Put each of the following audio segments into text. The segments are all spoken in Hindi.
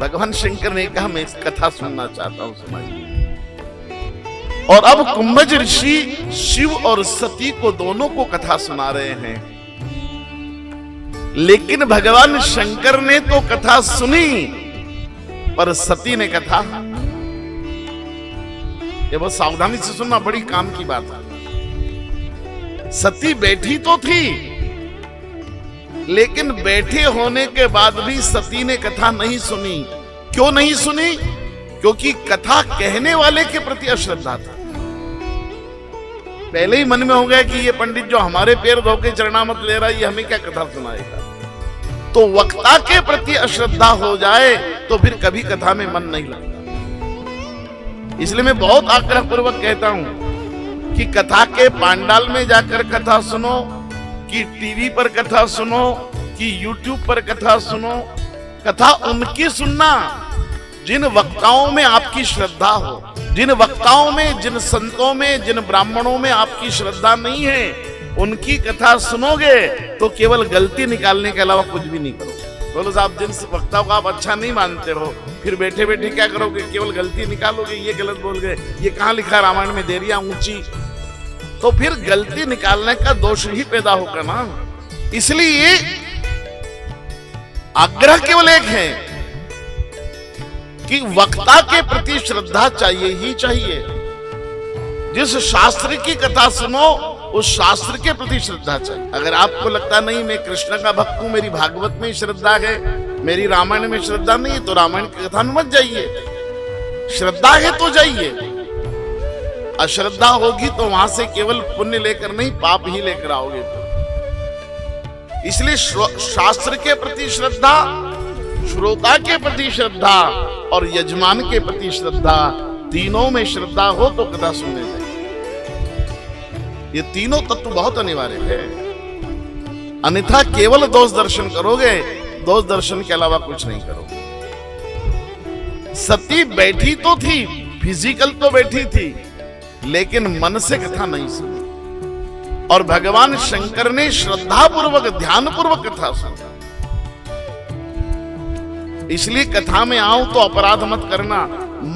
भगवान शंकर ने कहा मैं इस कथा सुनना चाहता हूं, सुनाइए। और अब कुंभज ऋषि शिव और सती को दोनों को कथा सुना रहे हैं, लेकिन भगवान शंकर ने तो कथा सुनी पर सती ने कथा, ये बहुत सावधानी से सुनना, बड़ी काम की बात है। सती बैठी तो थी, लेकिन बैठे होने के बाद भी सती ने कथा नहीं सुनी। क्यों नहीं सुनी? क्योंकि कथा कहने वाले के प्रति अश्रद्धा था। पहले ही मन में हो गया कि ये पंडित जो हमारे पैर धो के चरणामत ले रहा है, ये हमें क्या कथा सुनाएगा। तो वक्ता के प्रति अश्रद्धा हो जाए तो फिर कभी कथा में मन नहीं लगता। इसलिए मैं बहुत आग्रह पूर्वक कहता हूं कि कथा के पांडाल में जाकर कथा सुनो, कि टीवी पर कथा सुनो, कि यूट्यूब पर कथा सुनो। कथा उनकी सुनना जिन वक्ताओं में आपकी श्रद्धा हो, जिन वक्ताओं में, जिन संतों में, जिन ब्राह्मणों में आपकी श्रद्धा नहीं है, उनकी कथा सुनोगे तो केवल गलती निकालने के अलावा कुछ भी नहीं करोगे। बोलो साहब, जिन वक्ता को आप अच्छा नहीं मानते हो, फिर बैठे बैठे क्या करोगे? केवल गलती निकालोगे, ये गलत बोल गए, ये कहां लिखा रामायण में, देरियां ऊंची, तो फिर गलती निकालने का दोष ही पैदा होगा ना। इसलिए आग्रह केवल एक है कि वक्ता के प्रति श्रद्धा चाहिए ही चाहिए। जिस शास्त्र की कथा सुनो उस शास्त्र के प्रति श्रद्धा चाहिए। अगर आपको लगता नहीं मैं कृष्ण का भक्त हूं, मेरी भागवत में श्रद्धा है, मेरी रामायण में श्रद्धा नहीं, तो रामायण की कथा में मत जाइए। श्रद्धा है तो जाइए, अश्रद्धा होगी तो वहां से केवल पुण्य लेकर नहीं, पाप ही लेकर आओगे। इसलिए शास्त्र के प्रति श्रद्धा, श्रोता के प्रति श्रद्धा और यजमान के प्रति श्रद्धा, तीनों में श्रद्धा हो तो कथा सुनने जाए। ये तीनों तत्व बहुत अनिवार्य है, अन्यथा केवल दोष दर्शन करोगे, दोष दर्शन के अलावा कुछ नहीं करोगे। सती बैठी तो थी, फिजिकल तो बैठी थी, लेकिन मन से कथा नहीं सुनी। और भगवान शंकर ने श्रद्धा पूर्वक, ध्यान पूर्वक कथा सुना। इसलिए कथा में आओ तो अपराध मत करना,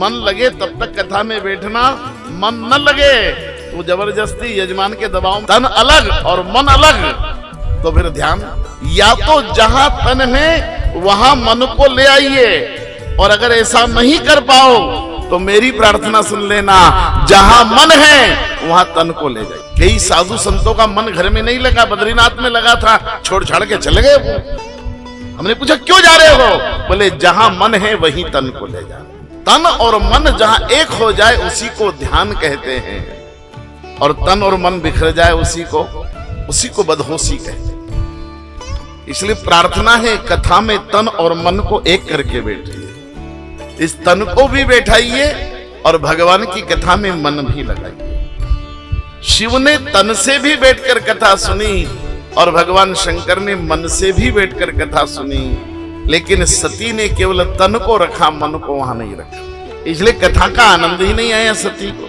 मन लगे तब तक कथा में बैठना, मन न लगे तो जबरदस्ती यजमान के दबाव, तन अलग और मन अलग, तो फिर ध्यान, या तो जहां तन है वहां मन को ले आइए, और अगर ऐसा नहीं कर पाओ तो मेरी प्रार्थना सुन लेना, जहां मन है वहां तन को ले जाइए। कई साधु संतों का मन घर में नहीं लगा, बद्रीनाथ में लगा था, छोड़ छाड़ के चले गए वो। हमने पूछा क्यों जा रहे हो? बोले जहां मन है वहीं तन को ले जा। तन और मन जहां एक हो जाए उसी को ध्यान कहते हैं, और तन और मन बिखर जाए उसी को बदहोशी कहते हैं। इसलिए प्रार्थना है कथा में तन और मन को एक करके बैठिए, इस तन को भी बैठाइए और भगवान की कथा में मन भी लगाइए। शिव ने तन से भी बैठकर कथा सुनी और भगवान शंकर ने मन से भी बैठकर कथा सुनी, लेकिन सती ने केवल तन को रखा, मन को वहां नहीं रखा। इसलिए कथा का आनंद ही नहीं आया सती को।